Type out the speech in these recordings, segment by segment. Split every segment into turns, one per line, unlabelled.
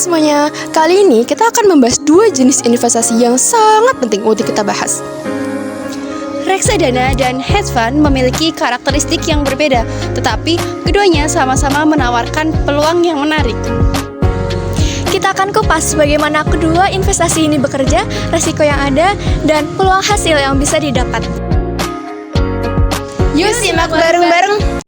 semuanya, kali ini kita akan membahas dua jenis investasi yang sangat penting untuk kita bahas.
Reksadana dan hedge fund memiliki karakteristik yang berbeda, tetapi keduanya sama-sama menawarkan peluang yang menarik.
Kita akan kupas bagaimana kedua investasi ini bekerja, risiko yang ada, dan peluang hasil yang bisa didapat.
Yuk simak bareng-bareng.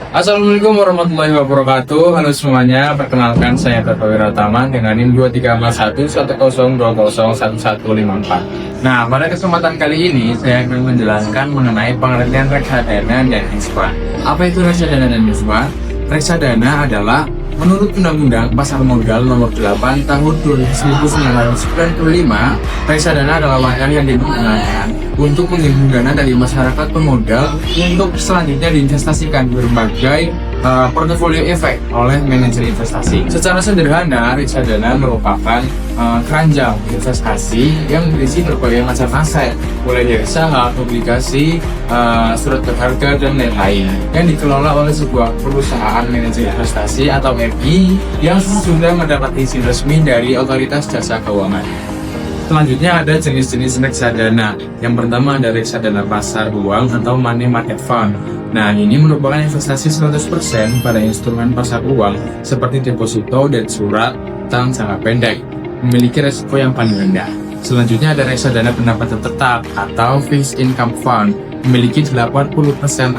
Assalamualaikum warahmatullahi wabarakatuh. Halo semuanya, perkenalkan saya Toto Wiratama dengan NIM 234110101154. Nah, pada kesempatan kali ini saya akan menjelaskan mengenai pengertian reksadana dan hedge fund. Apa itu reksadana dan hedge fund? Reksadana adalah menurut Undang-Undang Pasar Modal Nomor 8 Tahun 1995, reksadana adalah wadah yang digunakan untuk menghimpun dana dari masyarakat pemodal untuk selanjutnya diinvestasikan berbagai portofolio efek oleh manajer investasi. Secara sederhana, reksadana merupakan keranjang investasi yang berisi berbagai macam aset, mulai dari saham, obligasi, surat berharga, dan lain-lain, yang dikelola oleh sebuah perusahaan manajer investasi atau MI yang sudah mendapat izin resmi dari Otoritas Jasa Keuangan. Selanjutnya ada jenis-jenis reksadana. Yang pertama ada reksadana pasar uang atau money market fund. Nah, ini merupakan investasi 100% pada instrumen pasar uang seperti deposito dan surat utang jangka pendek, memiliki resiko yang paling rendah. Selanjutnya ada reksadana pendapatan tetap atau fixed income fund, memiliki 80%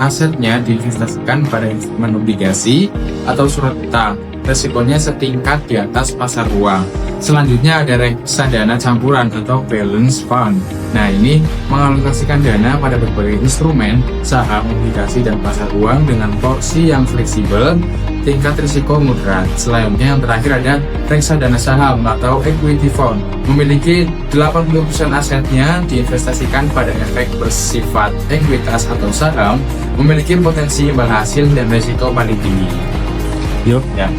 asetnya diinvestasikan pada instrumen obligasi atau surat utang. Resikonya setingkat di atas pasar uang. Selanjutnya ada reksadana campuran atau balance fund. Nah, ini mengalokasikan dana pada berbagai instrumen, saham, obligasi, dan pasar uang dengan porsi yang fleksibel, tingkat risiko moderat. Selanjutnya yang terakhir ada reksadana saham atau equity fund, memiliki 80% asetnya diinvestasikan pada efek bersifat ekuitas atau saham, memiliki potensi imbal hasil dan risiko paling tinggi. Yuk ya.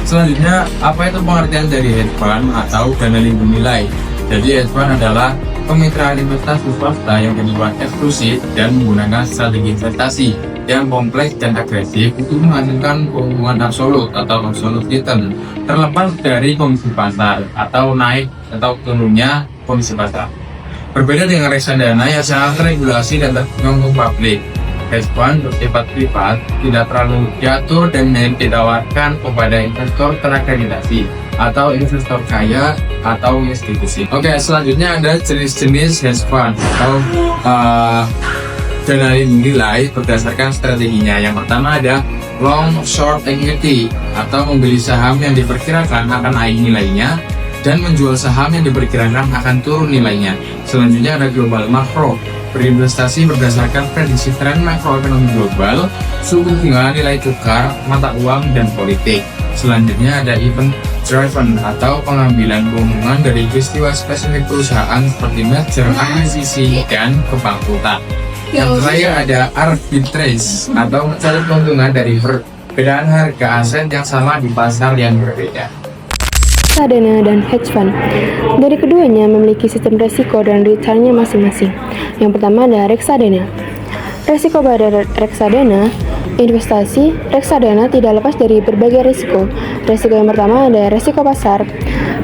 Selanjutnya, apa itu pengertian dari hedge fund atau dana lindung nilai? Jadi hedge fund adalah kemitraan investasi swasta yang bersifat eksklusif dan menggunakan strategi investasi yang kompleks dan agresif untuk menghasilkan keuntungan absolut atau absolute return terlepas dari kondisi pasar atau naik atau turunnya kondisi pasar. Berbeda dengan reksadana yang sangat teregulasi dan terbuka untuk publik, hedge fund bersifat privat, tidak terlalu diatur dan ditawarkan kepada investor terakreditasi atau investor kaya atau institusi. Oke, selanjutnya ada jenis-jenis hedge fund atau dana lindung nilai berdasarkan strateginya. Yang pertama ada long short equity atau membeli saham yang diperkirakan akan naik nilainya dan menjual saham yang diperkirakan akan turun nilainya. Selanjutnya ada global macro, berinvestasi berdasarkan prediksi tren makroekonomi global, suku bunga, nilai tukar, mata uang, dan politik. Selanjutnya ada event driven atau pengambilan keuntungan dari peristiwa spesifik perusahaan seperti merger, akuisisi, dan kebangkrutan. Yang terakhir ada arbitrage atau mencari keuntungan dari perbedaan harga aset yang sama di pasar yang berbeda.
Reksadana dan hedge fund. Dari keduanya memiliki sistem resiko dan returnnya masing-masing. Yang pertama adalah reksadana. Resiko pada reksadana, investasi reksadana tidak lepas dari berbagai risiko. Risiko yang pertama adalah risiko pasar.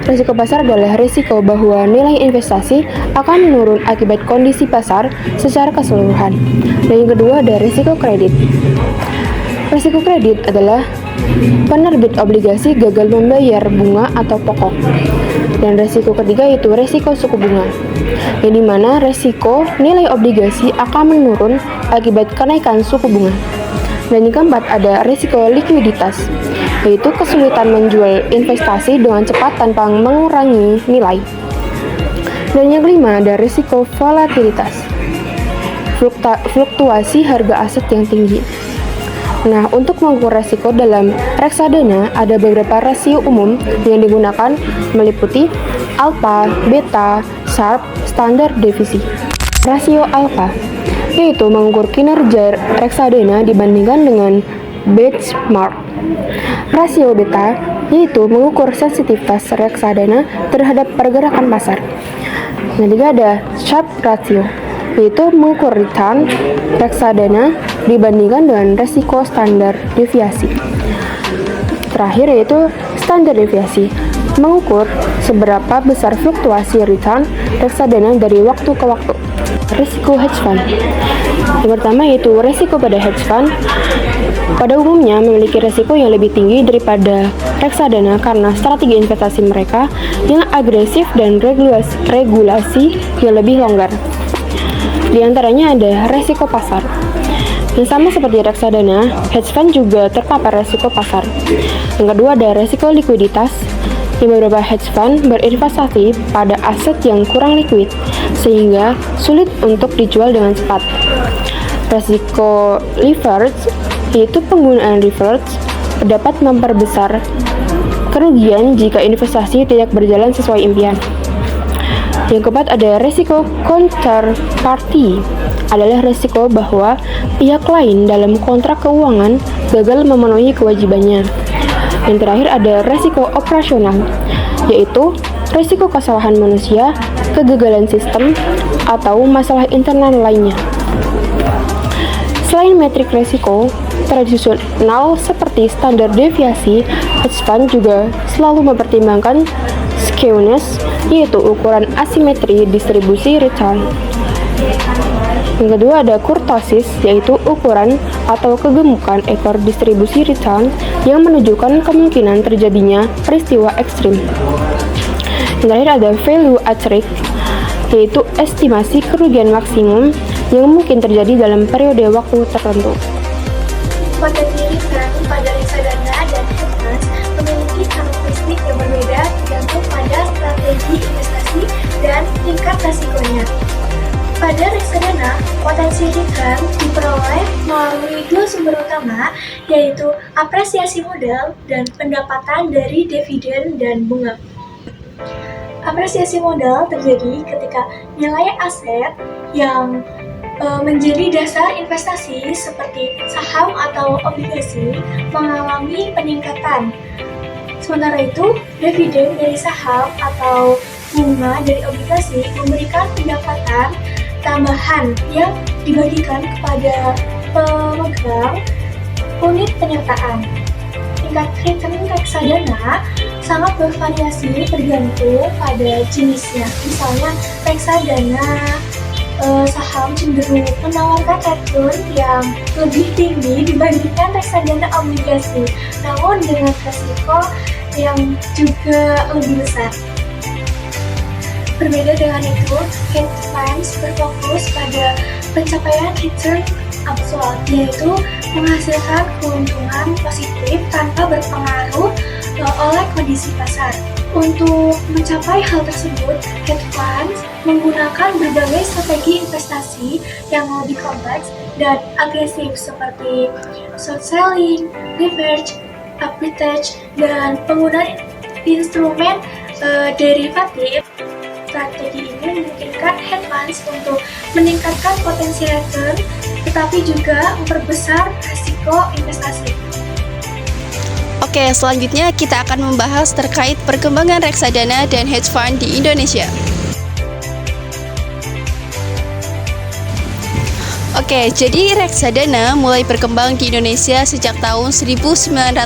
Risiko pasar adalah risiko bahwa nilai investasi akan menurun akibat kondisi pasar secara keseluruhan. Dan yang kedua ada risiko kredit. Risiko kredit adalah penerbit obligasi gagal membayar bunga atau pokok. Dan resiko ketiga itu resiko suku bunga, yang dimana resiko nilai obligasi akan menurun akibat kenaikan suku bunga. Dan yang keempat ada resiko likuiditas, yaitu kesulitan menjual investasi dengan cepat tanpa mengurangi nilai. Dan yang kelima ada resiko volatilitas, fluktuasi harga aset yang tinggi. Nah, untuk mengukur resiko dalam reksadana ada beberapa rasio umum yang digunakan meliputi alfa, beta, Sharpe, standar devisi. Rasio alfa yaitu mengukur kinerja reksadana dibandingkan dengan benchmark. Rasio beta yaitu mengukur sensitivitas reksadana terhadap pergerakan pasar. Yang ketiga ada Sharpe ratio yaitu mengukur return reksadana dibandingkan dengan resiko standar deviasi. Terakhir yaitu standar deviasi, mengukur seberapa besar fluktuasi return reksadana dari waktu ke waktu. Risiko hedge fund. Yang pertama yaitu risiko pada hedge fund. Pada umumnya memiliki risiko yang lebih tinggi daripada reksadana karena strategi investasi mereka yang agresif dan regulasi yang lebih longgar. Di antaranya ada risiko pasar. Yang sama seperti reksadana, hedge fund juga terpapar risiko pasar. Yang kedua ada risiko likuiditas. Di beberapa hedge fund berinvestasi pada aset yang kurang likuid, sehingga sulit untuk dijual dengan cepat. Risiko leverage, yaitu penggunaan leverage, dapat memperbesar kerugian jika investasi tidak berjalan sesuai impian. Yang keempat ada risiko counterparty, adalah risiko bahwa pihak lain dalam kontrak keuangan gagal memenuhi kewajibannya. Yang terakhir ada risiko operasional, yaitu risiko kesalahan manusia, kegagalan sistem, atau masalah internal lainnya. Selain metrik risiko tradisional seperti standar deviasi, hedge fund juga selalu mempertimbangkan skewness, yaitu ukuran asimetri distribusi return. Yang kedua ada kurtosis, yaitu ukuran atau kegemukan ekor distribusi return yang menunjukkan kemungkinan terjadinya peristiwa ekstrim. Yang terakhir ada value at risk, yaitu estimasi kerugian maksimum yang mungkin terjadi dalam periode waktu tertentu.
Potensi return pada reksadana dan hedge funds memiliki karakteristik yang berbeda tergantung pada strategi investasi dan tingkat resikonya. Pada reksadana, potensi return diperoleh melalui dua sumber utama, yaitu apresiasi modal dan pendapatan dari dividen dan bunga. Apresiasi modal terjadi ketika nilai aset yang menjadi dasar investasi seperti saham atau obligasi mengalami peningkatan. Sementara itu, dividen dari saham atau bunga dari obligasi memberikan pendapatan tambahan yang dibagikan kepada pemegang unit penyertaan. Tingkat return reksadana sangat bervariasi tergantung pada jenisnya. Misalnya reksadana saham cenderung menawarkan return yang lebih tinggi dibandingkan reksadana obligasi, namun dengan risiko yang juga lebih besar. Berbeda dengan itu, hedge funds berfokus pada pencapaian return absolut, yaitu menghasilkan keuntungan positif tanpa berpengaruh oleh kondisi pasar. Untuk mencapai hal tersebut, hedge funds menggunakan berbagai strategi investasi yang lebih kompleks dan agresif seperti short selling, leverage, arbitrage, dan penggunaan instrumen derivatif. Strategi ini memungkinkan hedge funds untuk meningkatkan potensi return, tetapi juga memperbesar risiko investasi.
Oke, selanjutnya kita akan membahas terkait perkembangan reksadana dan hedge fund di Indonesia. Oke, jadi reksadana mulai berkembang di Indonesia sejak tahun 1996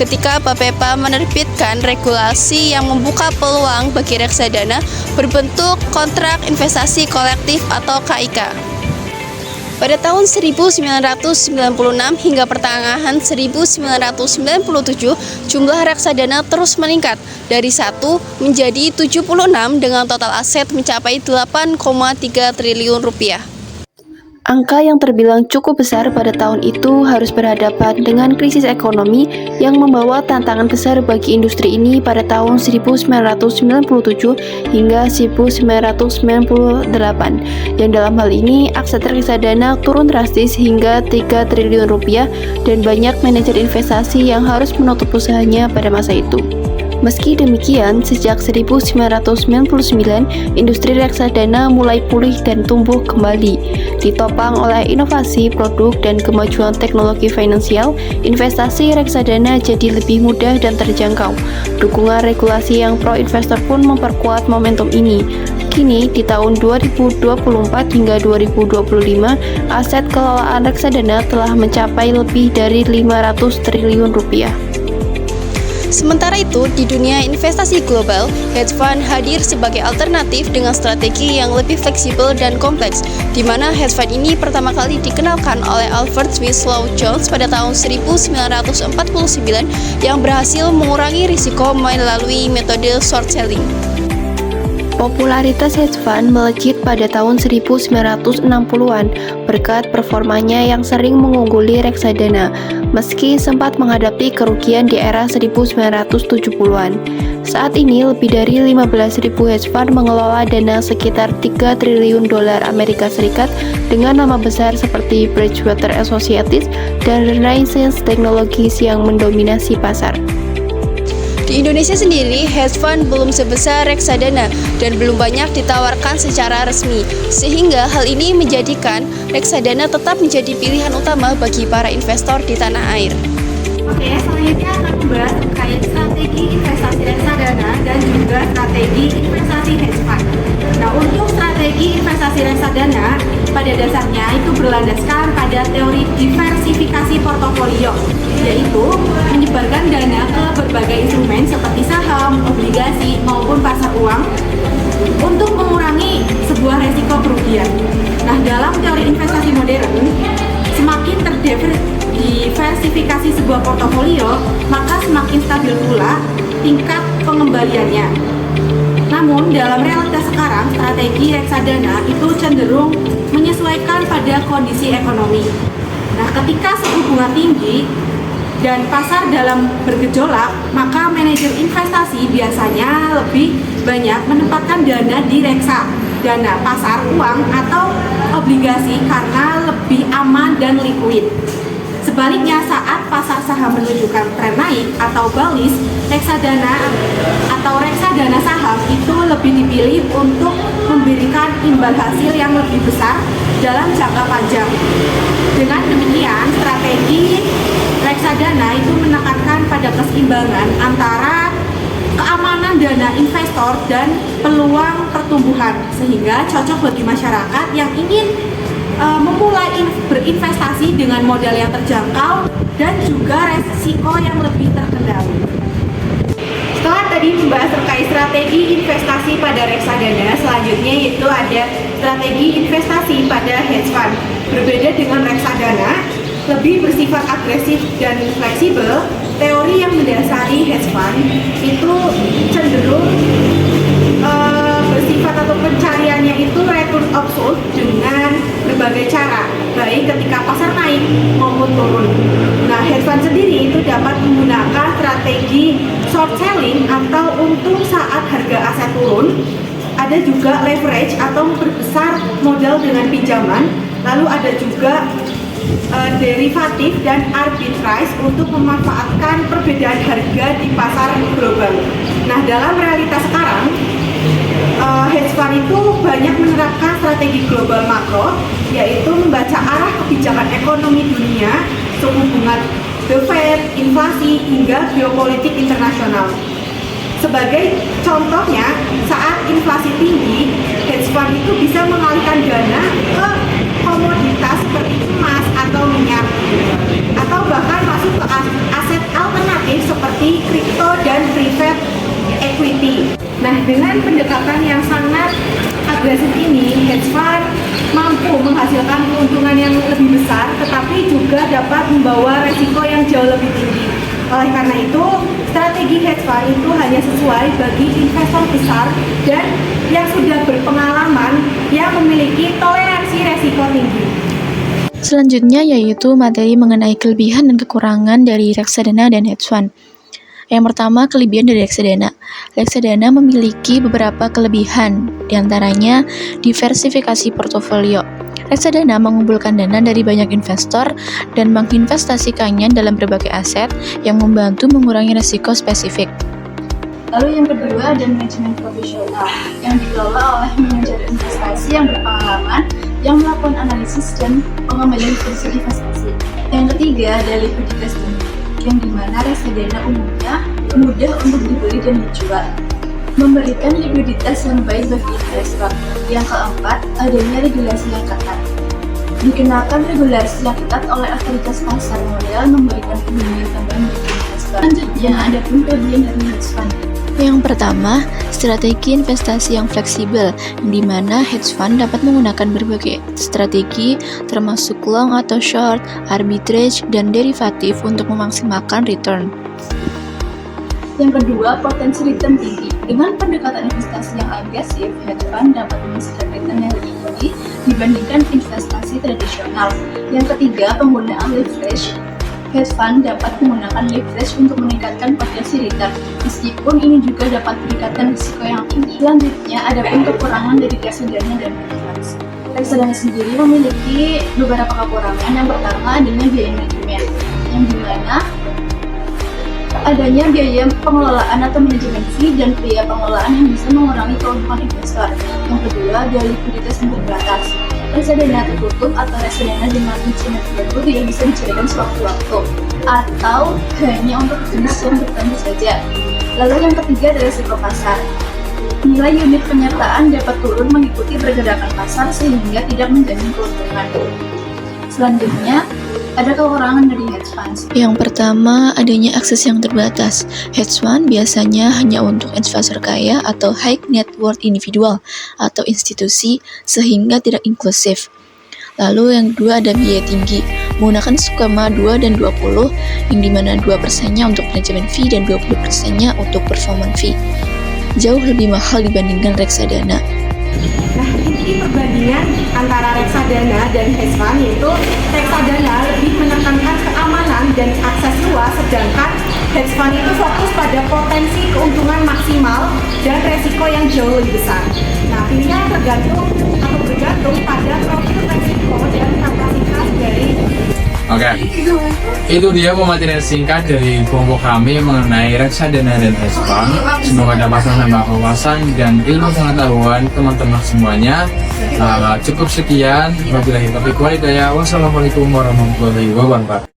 ketika BAPEPA menerbitkan regulasi yang membuka peluang bagi reksadana berbentuk kontrak investasi kolektif atau KIK. Pada tahun 1996 hingga pertengahan 1997, jumlah reksadana terus meningkat dari 1 menjadi 76 dengan total aset mencapai 8,3 triliun rupiah. Angka yang terbilang cukup besar pada tahun itu harus berhadapan dengan krisis ekonomi yang membawa tantangan besar bagi industri ini pada tahun 1997 hingga 1998. Yang dalam hal ini, aset reksadana turun drastis hingga 3 triliun rupiah dan banyak manajer investasi yang harus menutup usahanya pada masa itu. Meski demikian, sejak 1999, industri reksadana mulai pulih dan tumbuh kembali. Ditopang oleh inovasi produk dan kemajuan teknologi finansial, investasi reksadana jadi lebih mudah dan terjangkau. Dukungan regulasi yang pro-investor pun memperkuat momentum ini. kini di tahun 2024 hingga 2025, aset kelolaan reksadana telah mencapai lebih dari 500 triliun rupiah.
Sementara itu, di dunia investasi global, hedge fund hadir sebagai alternatif dengan strategi yang lebih fleksibel dan kompleks, di mana hedge fund ini pertama kali dikenalkan oleh Alfred Winslow Jones pada tahun 1949 yang berhasil mengurangi risiko melalui metode short selling.
Popularitas hedge fund melejit pada tahun 1960-an berkat performanya yang sering mengungguli reksadana, meski sempat menghadapi kerugian di era 1970-an. Saat ini, lebih dari 15.000 hedge fund mengelola dana sekitar 3 triliun dolar Amerika Serikat dengan nama besar seperti Bridgewater Associates dan Renaissance Technologies yang mendominasi pasar.
Di Indonesia sendiri, hedge fund belum sebesar reksadana dan belum banyak ditawarkan secara resmi, sehingga hal ini menjadikan reksadana tetap menjadi pilihan utama bagi para investor di tanah air.
Oke, selanjutnya akan membahas terkait strategi investasi reksadana dan juga strategi investasi hedge fund. Nah, untuk strategi investasi reksadana, pada dasarnya itu berlandaskan pada teori diversifikasi portofolio, yaitu menyebarkan dana ke berbagai instrumen seperti saham, obligasi, maupun pasar uang untuk mengurangi sebuah resiko kerugian. Nah, dalam teori investasi modern, semakin diversifikasi sebuah portofolio, maka semakin stabil pula tingkat pengembaliannya. Namun, dalam realitas sekarang, strategi reksadana itu cenderung menyesuaikan pada kondisi ekonomi. Nah, ketika suku bunga tinggi dan pasar dalam bergejolak, maka manajer investasi biasanya lebih banyak menempatkan dana di reksadana pasar uang atau obligasi karena lebih aman dan likuid. Sebaliknya, saat pasar saham menunjukkan tren naik atau bullish, reksadana saham itu lebih dipilih untuk memberikan imbal hasil yang lebih besar dalam jangka panjang. Dengan demikian, strategi reksadana itu menekankan pada keseimbangan antara keamanan dana investor dan peluang pertumbuhan, sehingga cocok bagi masyarakat yang ingin memulai berinvestasi dengan modal yang terjangkau dan juga resiko yang lebih terkendali. Setelah tadi membahas terkait strategi investasi pada reksadana, selanjutnya yaitu ada strategi investasi pada hedge fund. Berbeda dengan reksadana, lebih bersifat agresif dan fleksibel, teori yang mendasari hedge fund itu cenderung bersifat atau pencariannya itu return absolute dengan berbagai cara, baik ketika pasar naik maupun turun. Nah, hedge fund sendiri itu dapat menggunakan strategi short selling atau untung saat harga aset turun. Ada juga leverage atau memperbesar modal dengan pinjaman. Lalu ada juga derivatif dan arbitrage untuk memanfaatkan perbedaan harga di pasar global. Nah, dalam realitas sekarang, hedge fund itu banyak menerapkan strategi global makro, yaitu membaca arah kebijakan ekonomi dunia, suku bunga The Fed, inflasi, hingga geopolitik internasional. Sebagai contohnya, saat inflasi tinggi, hedge fund itu bisa mengalihkan dana ke komoditas seperti emas atau minyak, atau bahkan masuk ke aset alternatif seperti kripto dan private equity. Nah, dengan pendekatan yang sangat agresif ini, hedge fund mampu menghasilkan keuntungan yang lebih besar, tetapi juga dapat membawa resiko yang jauh lebih tinggi. Oleh karena itu, strategi hedge fund itu hanya sesuai bagi investor besar dan yang sudah berpengalaman yang memiliki toleransi resiko tinggi.
Selanjutnya yaitu materi mengenai kelebihan dan kekurangan dari reksadana dan hedge fund. Yang pertama, kelebihan dari reksadana. Reksadana memiliki beberapa kelebihan, diantaranya diversifikasi portofolio. Reksadana mengumpulkan dana dari banyak investor dan menginvestasikannya dalam berbagai aset yang membantu mengurangi risiko spesifik.
Lalu yang kedua ada manajemen profesional yang dikelola oleh manajer investasi yang berpengalaman yang melakukan analisis dan pengembalian posisi investasi. Yang ketiga ada likuiditas tinggi yang dimana reksadana umumnya mudah untuk dibeli dan dijual. memberikan likuiditas yang baik bagi investor. Yang keempat, adanya regulasi yang ketat. Dikenakan regulasi yang ketat oleh otoritas pasar modal memberikan keuntungan tambahan bagi investor. Selanjutnya, ada pun kelebihan dari hedge fund.
Yang pertama, strategi investasi yang fleksibel, di mana hedge fund dapat menggunakan berbagai strategi termasuk long atau short, arbitrage, dan derivatif untuk memaksimalkan return.
Yang kedua, potensi return tinggi. Dengan pendekatan investasi yang agresif, hedge fund dapat menghasilkan return yang lebih tinggi dibandingkan investasi tradisional. Yang ketiga, penggunaan leverage. Hedge fund dapat menggunakan leverage untuk meningkatkan potensi return, meskipun ini juga dapat meningkatkan risiko yang tinggi. Selanjutnya, ada pun kekurangan dari reksadana dan hedge funds. Reksadana sendiri memiliki beberapa kekurangan. Yang pertama, adanya biaya manajemen, yang dimana adanya biaya pengelolaan atau manajemen fee dan biaya pengelolaan yang bisa mengurangi keuntungan investor. Yang kedua, ada likuiditas yang terbatas. Reksadana tertutup atau reksadana dengan instrumen tertentu tidak bisa dicairkan sewaktu-waktu atau hanya untuk jenis yang tertentu saja. Lalu yang ketiga adalah risiko pasar. Nilai unit penyertaan dapat turun mengikuti pergerakan pasar sehingga tidak menjamin keuntungan. Selanjutnya, ada kekurangan dari hedge funds.
Yang pertama, adanya akses yang terbatas. Hedge fund biasanya hanya untuk investor kaya atau high net worth individual atau institusi sehingga tidak inklusif. Lalu yang kedua ada biaya tinggi, menggunakan skema 2 dan 20 yang dimana 2%-nya untuk manajemen fee dan 20%-nya untuk performance fee. Jauh lebih mahal dibandingkan reksadana.
Nah, inti perbandingan antara reksadana dan hedge fund yaitu reksadana lebih menekankan keamanan dan akses luas, sedangkan hedge fund itu fokus pada potensi keuntungan maksimal dan resiko yang jauh lebih besar. Nah, pilihan bergantung pada profil resiko dan kapasitas dari.
Oke, itu dia pematerian singkat dari kelompok kami mengenai reksadana dan hedge fund. Semoga dapat menambah wawasan dan ilmu pengetahuan teman-teman semuanya. Cukup sekian. Wabillahi taufiq wal hidayah. Wassalamualaikum warahmatullahi wabarakatuh.